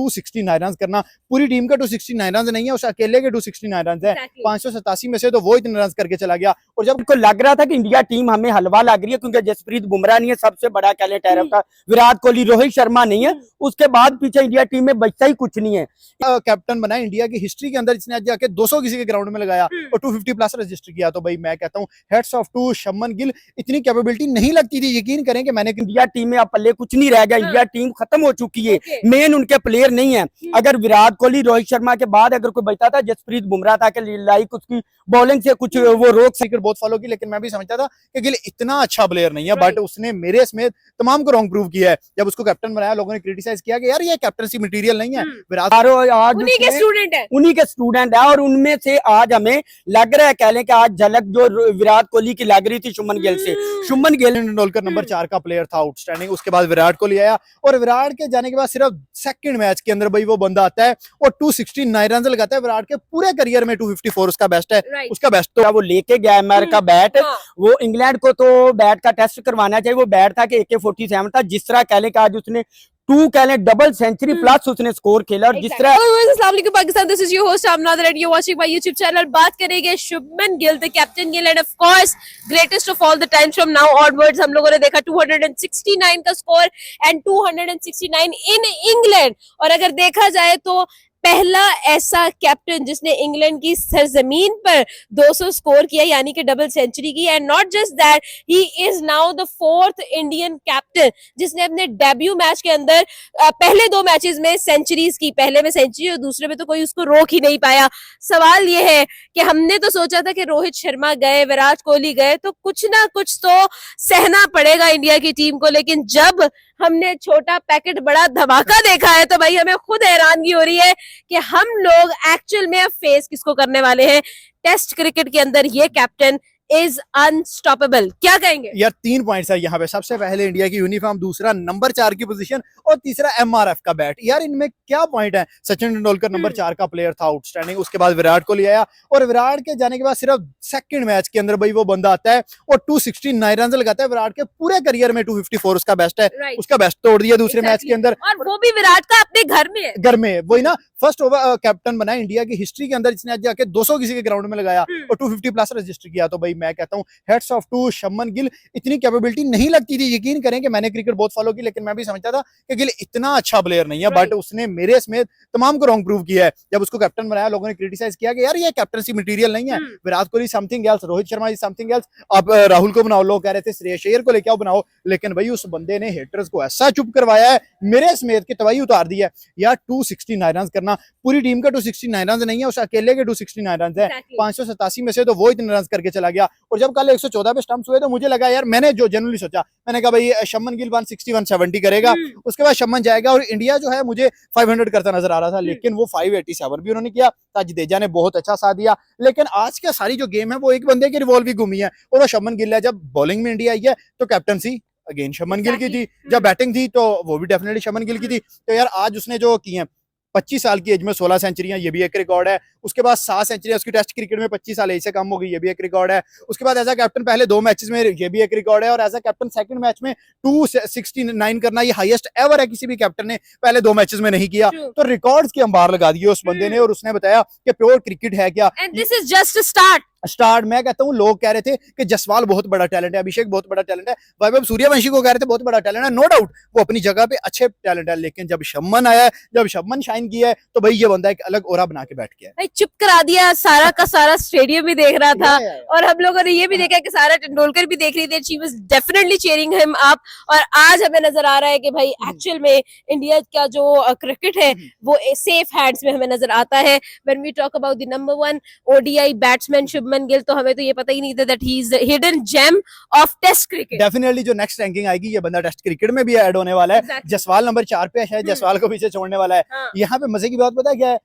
269 run करना, पूरी team का 269 रन नहीं है, उस अकेले के 269 रन है। 587 में से तो वो इतने रन करके चला गया। और जब को लग रहा था कि इंडिया टीम हमें हलवा लग रही है, क्योंकि जसप्रीत बुमराह नहीं है, सबसे बड़ा टैलेंट है का विराट कोहली, रोहित शर्मा नहीं है, उसके बाद पीछे इंडिया टीम में बचता ही कुछ नहीं है। कैप्टन बना इंडिया की हिस्ट्री के अंदर, जिसने आज जाके 200 किसी के ग्राउंड में लगाया और 250 प्लस रजिस्टर किया, तो भाई मैं कहता हूँ heads off to Shubman Gill. इतनी कैपेबिलिटी नहीं लगती थी, यकीन करें कि मैंने इंडिया टीम में अब पल्ले कुछ नहीं रह गया। इंडिया टीम खत्म हो चुकी है, मेन उनके प्लेयर नहीं है। अगर विराट कोहली, रोहित शर्मा के बाद अगर कोई बचता था, जसप्रीत बुमराह था कि लाइक उसकी बॉलिंग से कुछ वो रोक क्रिकेट बहुत फॉलो की, लेकिन मैं भी समझता था कि गिल इतना अच्छा प्लेयर नहीं है, बट उसने मेरे समेत तमाम को रॉन्ग प्रूव किया है। जब उसको कैप्टन बनाया, लोगों ने क्रिटिसाइज किया कि यार ये कैप्टनसी मटेरियल नहीं है। विराट उन्हीं के स्टूडेंट है, और उनमें से आज हमें लग रहा है, कह लें कि आज झलक जो विराट कोहली की लग रही थी शुभमन गिल से। शुभमन गिल तेंदुलकर नंबर 4 का प्लेयर था, आउटस्टैंडिंग। उसके बाद विराट कोहली आया, और विराट के जाने के बाद सिर्फ सेकंड मैच के अंदर भाई वो बंदा आता है और 269 रन लगाता है। विराट के पूरे करियर में 254 उसका बेस्ट है, उसका बेस्ट। तो वो लेके गया अमेरिका बैट, वो इंग्लैंड को तो बैट का टेस्ट करवाना चाहिए। वो बैट था कि AK-47 था, जिस तरह कह लें कि आज उसने डबल सेंचुरी प्लस उसने स्कोर खेला। और जिस तरह Pakistan, this is your host अमनाद and you watching my YouTube channel. बात करेंगे Shubman Gill, the captain Gill, and of course greatest of all the times from now onwards. हम लोगों ने देखा 269 का स्कोर एंड 269 इन इंग्लैंड। और अगर देखा जाए तो पहला ऐसा कैप्टन जिसने इंग्लैंड की सरजमीन पर 200 स्कोर किया, यानी कि डबल सेंचुरी की। And not just that, he is now the 4th Indian captain जिसने अपने डेब्यू मैच के अंदर पहले 2 मैचेस में सेंचुरीज की। पहले में सेंचुरी और दूसरे में तो कोई उसको रोक ही नहीं पाया। सवाल ये है कि हमने तो सोचा था कि रोहित शर्मा गए, विराट कोहली गए, तो कुछ ना कुछ तो सहना पड़ेगा इंडिया की टीम को। लेकिन जब हमने छोटा पैकेट बड़ा धमाका देखा है, तो भाई हमें खुद हैरानगी हो रही है कि हम लोग एक्चुअल में अब फेस किसको करने वाले हैं। टेस्ट क्रिकेट के अंदर ये कैप्टन इज अनस्टॉपेबल। क्या कहेंगे यार? 3 पॉइंट्स है यहाँ पे। सबसे पहले इंडिया की यूनिफॉर्म, दूसरा नंबर 4 की पोजीशन, और तीसरा MRF का बैट। यार इनमें क्या पॉइंट है? सचिन तेंदुलकर नंबर 4 का प्लेयर था, आउटस्टैंडिंग। उसके बाद विराट कोहली आया, और विराट के जाने के बाद सिर्फ सेकंड मैच के अंदर भाई वो बंदा आता है और 269 रन लगाता है। विराट के पूरे करियर में 254 उसका बेस्ट है, उसका बेस्ट तोड़ दिया दूसरे मैच के अंदर। और वो भी विराट का अपने घर में है। घर में वही ना, फर्स्ट ओवर कैप्टन बना इंडिया की हिस्ट्री के अंदर, जिसने आज जाके 200 किसी के ग्राउंड में लगाया और 250 प्लस रजिस्टर किया, तो भाई मैं कहता हूँ heads off to Shubman Gill. इतनी कैपेबिलिटी नहीं लगती थी, यकीन करें कि मैंने क्रिकेट बहुत फॉलो की, लेकिन मैं भी समझता था कि गिल इतना अच्छा प्लेयर नहीं है, बट उसने मेरे समेत तमाम को रॉन्ग प्रूव किया है। जब उसको कैप्टन बनाया, लोगों ने क्रिटिसाइज किया कि यार ये कैप्टनसी मटेरियल नहीं है। Virat Kohli something else, Rohit Sharma is something else. आप राहुल को बनाओ, लोग कह रहे थे श्रेयस अय्यर को लेके आओ बनाओ, लेकिन भाई उस बंदे ने हेटर्स को ऐसा चुप करवाया है, मेरे समेत की तबाही उतार दी है। यार 269 रन करना, पूरी टीम का 269 रन नहीं है, उस अकेले के 269 रन है। 587 में से तो वो इतने रन करके चला गया। और जब कल 114 पे स्टंप्स हुए, तो मुझे लगा यार, मैंने जो जनरली सोचा, मैंने कहा भाई शुभमन गिल 160 170 करेगा, उसके बाद शुभमन जाएगा और इंडिया जो है मुझे 500 करता नजर आ रहा था, लेकिन वो 587 भी उन्होंने किया। ताजदेजा ने बहुत अच्छा साथ दिया, लेकिन आज का सारी जो गेम है वो एक बंदे की रिवॉल्व ही घूमी है, और वो शुभमन गिल है। जब बॉलिंग में इंडिया आई है तो कैप्टनसी अगेन शुभमन गिल की थी, जब बैटिंग थी तो वो भी डेफिनेटली शुभमन गिल की थी। तो यार आज उसने जो की है 25 साल की एज में 16 सेंचुरियां, ये भी एक रिकॉर्ड है। उसके बाद 7 सेंचुरियां उसकी टेस्ट क्रिकेट में 25 साल एज से कम हो गई, ये भी एक रिकॉर्ड है। उसके बाद एज अ कैप्टन पहले 2 मैचेस में, ये भी एक रिकॉर्ड है। और as a captain second match में 269 करना, ये हाईएस्ट एवर है, किसी भी कैप्टन ने पहले 2 मैचेस में नहीं किया। तो रिकॉर्ड्स की अंबार लगा दिए उस बंदे ने, और उसने बताया कि प्योर क्रिकेट है क्या। And this is just a start. मैं कहता हूँ, लोग कह रहे थे कि जसवाल बहुत बड़ा टैलेंट है, अभिषेक बहुत बड़ा टैलेंट है, वैभव सूर्यवंशी को कह रहे थे बहुत बड़ा टैलेंट है। नो डाउट वो अपनी जगह पे अच्छे टैलेंट है, लेकिन जब शुभमन आया, जब शुभमन शाइन किया है, तो भाई ये बंदा एक अलग ओरा बना के बैठ गया। भाई चुप करा दिया, सारा का सारा स्टेडियम भी देख रहा था, और हम लोगों ने ये भी देखा कि सारा तेंदुलकर भी देख रही थी। She was definitely cheering him up. और आज हमें नजर आ रहा है कि भाई एक्चुअल में इंडिया का जो क्रिकेट है वो सेफ हैंड्स में हमें नजर आता है। When we talk about the number 1 ODI batsman Shubman Gill, तो हमें तो ये पता ही नहीं था that he is the hidden gem of test cricket. Definitely जो नेक्स्ट रैंकिंग आएगी, ये बंदा टेस्ट क्रिकेट में भी ऐड होने वाला है। जसवाल नंबर 4 पे है, शायद जसवाल को पीछे छोड़ने वाला है। यहाँ पे मजे की बात पता क्या है?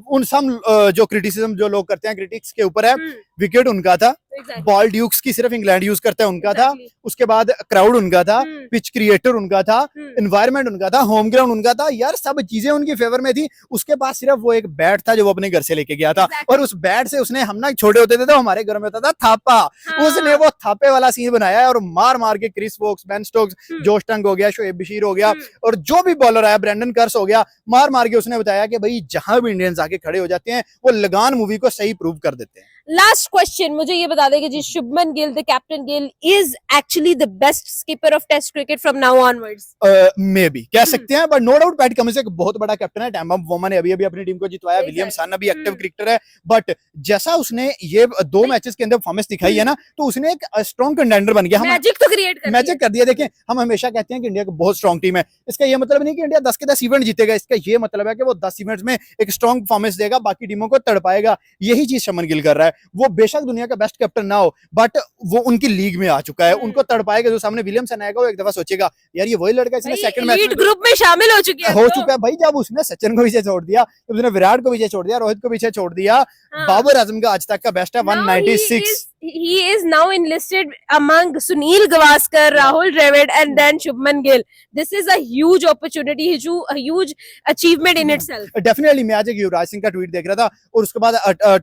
उन सम जो क्रिटिसिज्म जो लोग करते हैं क्रिटिक्स के ऊपर है, विकेट उनका था, Exactly. बॉल ड्यूक्स की सिर्फ इंग्लैंड यूज करता है उनका था, Exactly. उसके बाद क्राउड उनका था, हम्म, पिच क्रिएटर उनका था, हम्म, एनवायरनमेंट उनका था, होम ग्राउंड उनका था, यार सब चीजें उनकी फेवर में थी। उसके पास सिर्फ वो एक बैट था जो वो अपने घर से लेके गया था। Exactly. और उस बैट से उसने, हम ना छोटे होते थे तो हमारे घर में होता था थापा, हाँ, उसने वो थापे वाला सीन बनाया है और मार मार के क्रिस वोक्स, बेन स्टोक्स, हम्म, जोश टंग हो गया, शोएब बशीर हो गया, हम्म, और जो भी बॉलर आया, ब्रेंडन कर्स हो गया, मार मार के उसने बताया कि भाई जहां भी इंडियंस आके खड़े हो जाते हैं वो लगान मूवी को सही प्रूव कर देते हैं। लास्ट क्वेश्चन मुझे ये बता दें कि जी Shubman Gill the captain Gill is actually the best skipper of test cricket from now onwards. Maybe कह सकते हैं, but no doubt Pat Cummins एक बहुत बड़ा कैप्टन है। टैम्बा वोमा ने अभी अभी अपनी टीम को जितवाया, विलियम सन अभी एक्टिव क्रिकेटर है, बट जैसा उसने ये 2 मैचेस के अंदर परफॉर्मेंस दिखाई है ना, तो उसने एक स्ट्रॉन्ग कंटेंडर बन गया। हम मैजिक तो क्रिएट कर मैजिक कर दिया। देखें, हम हमेशा कहते हैं कि इंडिया की बहुत स्ट्रॉन्ग टीम है, इसका ये मतलब नहीं कि इंडिया 10 के 10 इवेंट जीतेगा, इसका ये मतलब है कि वो 10 इवेंट्स में एक स्ट्रॉन्ग परफॉर्मेंस देगा, बाकी टीमों को तड़पाएगा। यही चीज शुभमन गिल कर रहा है। वो बेशक दुनिया का बेस्ट कैप्टन ना हो, बट वो उनकी लीग में आ चुका है, उनको तड़पाएगा। जो सामने विलियमसन आएगा वो एक दफा सोचेगा यार ये वही लड़का इसने सेकंड मैच एलीट ग्रुप में शामिल हो चुके हैं हो चुका है भाई। जब उसने सचिन को पीछे छोड़ दिया, जब उसने विराट को पीछे छोड़ दिया, रोहित को पीछे छोड़ दिया, हाँ। बाबर आजम का आज तक का बेस्ट है 196। He is now enlisted among Sunil Gavaskar, Rahul Dravid, and then Shubman Gill. This is a huge opportunity, a huge achievement in itself. Definitely मैं आज एक युवराज सिंह का ट्वीट देख रहा था, और उसके बाद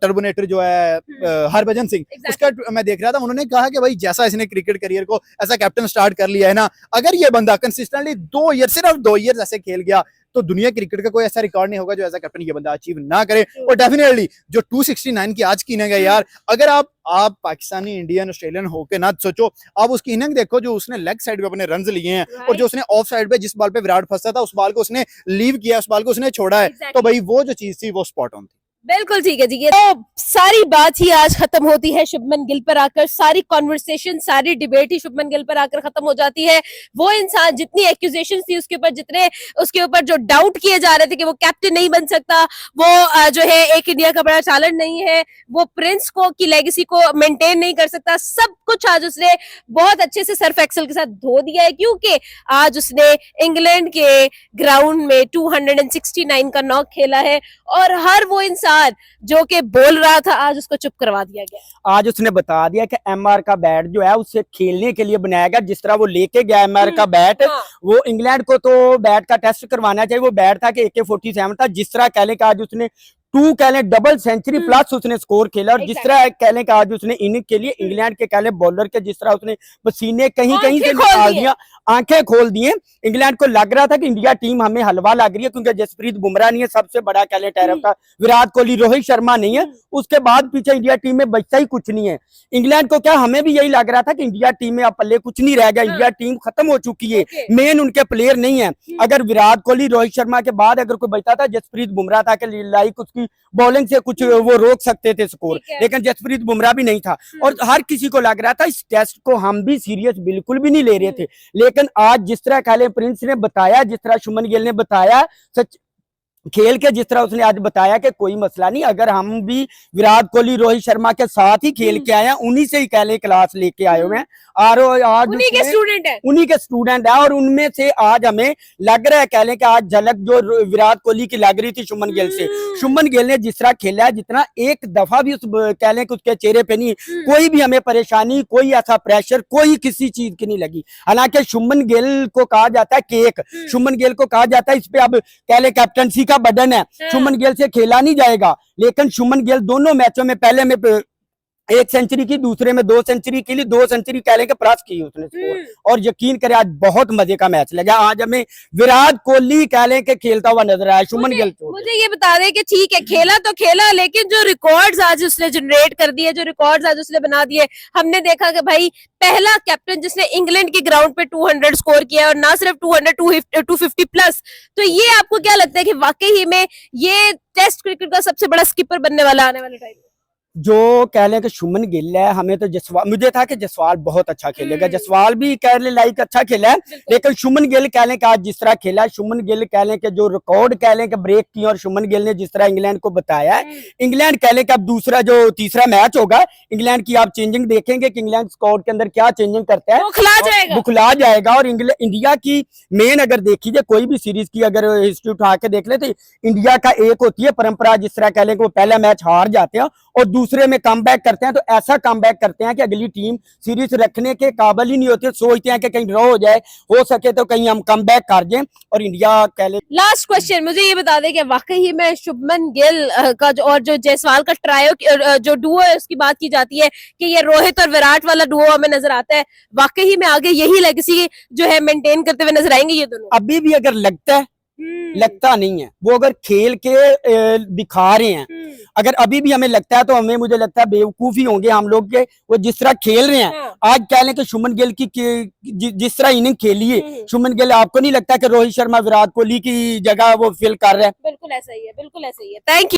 टर्बोनेटर जो है हरभजन सिंह, उसका मैं देख रहा था। उन्होंने कहा कि भाई जैसा इसने क्रिकेट करियर को ऐसा कैप्टन स्टार्ट कर लिया है ना, अगर ये बंदा कंसिस्टेंटली 2 ईयर, सिर्फ 2 ईयर ऐसे खेल गया, तो दुनिया क्रिकेट का कोई ऐसा रिकॉर्ड नहीं होगा जो एज अ कैप्टन ये बंदा अचीव ना करे। और डेफिनेटली जो 269 की आज की इनिंग है यार, अगर आप पाकिस्तानी, इंडियन, ऑस्ट्रेलियन होके ना सोचो, आप उसकी इनिंग देखो जो उसने लेग साइड पे अपने रन्स लिए हैं, और जो उसने ऑफ साइड पे जिस बॉल पे विराट फंसा था उस बॉल को उसने लीव किया, उस बॉल को उसने छोड़ा है, तो भाई वो जो चीज थी वो स्पॉट ऑन थी। बिल्कुल ठीक है जी। ये तो सारी बात ही आज खत्म होती है शुभमन गिल पर आकर, सारी कॉन्वर्सेशन, सारी डिबेट ही शुभमन गिल पर आकर खत्म हो जाती है। वो इंसान, जितनी एक्यूजेशन थी उसके ऊपर, जितने उसके ऊपर जो डाउट किए जा रहे थे कि वो कैप्टन नहीं बन सकता, वो जो है एक इंडिया का बड़ा टैलेंट नहीं है, वो प्रिंस को की लेगेसी को मेंटेन नहीं कर सकता, सब कुछ आज उसने बहुत अच्छे से सर्फ एक्सेल के साथ धो दिया है, क्योंकि आज उसने इंग्लैंड के ग्राउंड में 269 का नॉक खेला है, और हर वो इंसान जो कि बोल रहा था आज उसको चुप करवा दिया गया। आज उसने बता दिया कि एमआर का बैट जो है उसे खेलने के लिए बनाया गया। जिस तरह वो लेके गया एमआर का बैट, हाँ। वो इंग्लैंड को तो बैट का टेस्ट करवाना चाहिए। वो बैट था कि AK-47 था। जिस तरह कह लें कि आज उसने 2 कह लें डबल सेंचुरी प्लस उसने स्कोर खेला, और जिस तरह कह लें कि आज उसने इनिंग के लिए इंग्लैंड के कह लें बॉलर के जिस तरह उसने पसीने कहीं कहीं से निकाल दिया, आंखें खोल दिए। इंग्लैंड को लग रहा था कि इंडिया टीम हमें हलवा लग रही है, क्योंकि जसप्रीत बुमराह नहीं है, सबसे बड़ा कह लें टैरफ था, विराट कोहली, रोहित शर्मा नहीं है, उसके बाद पीछे इंडिया टीम में बचता ही कुछ नहीं है। इंग्लैंड को क्या, हमें भी यही लग रहा था कि इंडिया टीम में अब पल्ले कुछ नहीं रह गया, इंडिया टीम खत्म हो चुकी है, मेन उनके प्लेयर नहीं है। अगर विराट कोहली, रोहित शर्मा के बाद अगर कोई बचता था, जसप्रीत बुमराह था कि लाइक उसकी बॉलिंग से कुछ वो रोक सकते थे स्कोर, लेकिन जसप्रीत बुमराह भी नहीं था। और हर किसी को लग रहा था इस टेस्ट को हम भी सीरियस बिल्कुल भी नहीं ले रहे थे। लेकिन आज जिस तरह काले प्रिंस ने बताया, जिस तरह शुभमन गिल ने बताया, सच खेल के जिस तरह उसने आज बताया कि कोई मसला नहीं, अगर हम भी विराट कोहली, रोहित शर्मा के साथ ही खेल के आए हैं, उन्हीं से ही कह ले क्लास लेके आए हुए हैं, और आज उन्हीं के स्टूडेंट है, और उनमें से आज हमें लग रहा है कह लें कि आज झलक जो विराट कोहली की लग रही थी शुभमन गिल से। शुभमन गिल ने जिस तरह खेला है, जितना एक दफा भी उस कह लें कि उसके चेहरे पे नहीं कोई भी हमें परेशानी, कोई ऐसा प्रेशर, कोई किसी चीज की नहीं लगी। हालांकि शुभमन गिल को कहा जाता है केक, शुभमन गिल को कहा जाता है इस पे अब कह लें कैप्टनसी का बटन है, शुभमन गिल से खेला नहीं जाएगा। लेकिन शुभमन गिल दोनों मैचों में, पहले में 1 सेंचुरी की, दूसरे में 2 सेंचुरी के लिए 2 सेंचुरी कह लें कि प्लस की उसने स्कोर, और यकीन करें आज बहुत मजे का मैच लगा। आज हमें विराट कोहली कह लें कि खेलता हुआ नजर आया, शुभमन गिल तो मुझे ये बता रहे कि ठीक है खेला तो खेला, लेकिन जो रिकॉर्ड्स आज उसने जनरेट कर दिए, जो रिकॉर्ड्स आज उसने बना दिए, हमने देखा कि भाई पहला कैप्टन जिसने इंग्लैंड के ग्राउंड पे 200 स्कोर किया, और ना सिर्फ 200, 250 प्लस। तो ये आपको क्या लगता है कि वाकई ही में ये टेस्ट क्रिकेट का सबसे बड़ा स्किपर बनने वाला आने वाले टाइम? जो कह लें कि शुभमन गिल है, हमें तो जसवाल, मुझे था कि जसवाल बहुत अच्छा खेलेगा, जसवाल भी कह लें लाइक अच्छा खेला है, लेकिन शुभमन गिल कह लें कि आज जिस तरह खेला, शुभमन गिल कह लें कि जो रिकॉर्ड कह लें कि ब्रेक की, और शुभमन गिल ने जिस तरह इंग्लैंड को बताया है, इंग्लैंड कह लें कि अब दूसरा जो तीसरा मैच होगा इंग्लैंड की, आप चेंजिंग देखेंगे कि इंग्लैंड स्क्वाड के अंदर क्या चेंजिंग करता है, बुखला जाएगा। और इंडिया की मेन अगर देखी जाए कोई भी सीरीज की अगर हिस्ट्री उठा के देख ले, तो इंडिया का एक होती है परंपरा, जिस तरह कह लें कि वो पहला मैच हार जाते हैं और दूसरे में कम करते हैं, तो ऐसा कम करते हैं कि अगली टीम सीरीज रखने के काबिल ही नहीं होती, सोचते हैं कि कहीं ड्रॉ हो जाए, हो सके तो कहीं हम कम कर दें और इंडिया कह ले। लास्ट क्वेश्चन, मुझे ये बता दें कि वाकई ही में शुभमन गिल का और जो जायसवाल का ट्रायो जो डुओ है उसकी बात की जाती है कि ये रोहित और विराट वाला डुओ हमें नजर आता है, वाकई ही में आगे यही लेगेसी जो है मेंटेन करते हुए नजर आएंगे ये दोनों? अभी भी अगर लगता है, लगता नहीं है, वो अगर खेल के दिखा रहे हैं, अगर अभी भी हमें लगता है तो हमें, मुझे लगता है बेवकूफी होंगे हम लोग के, वो जिस तरह खेल रहे हैं। हाँ। आज कह लें कि शुभमन गिल की जिस तरह इनिंग खेली है शुभमन गिल, आपको नहीं लगता कि रोहित शर्मा विराट कोहली की जगह वो फिल कर रहा है? बिल्कुल ऐसा ही है, बिल्कुल ऐसा ही है। Thank you.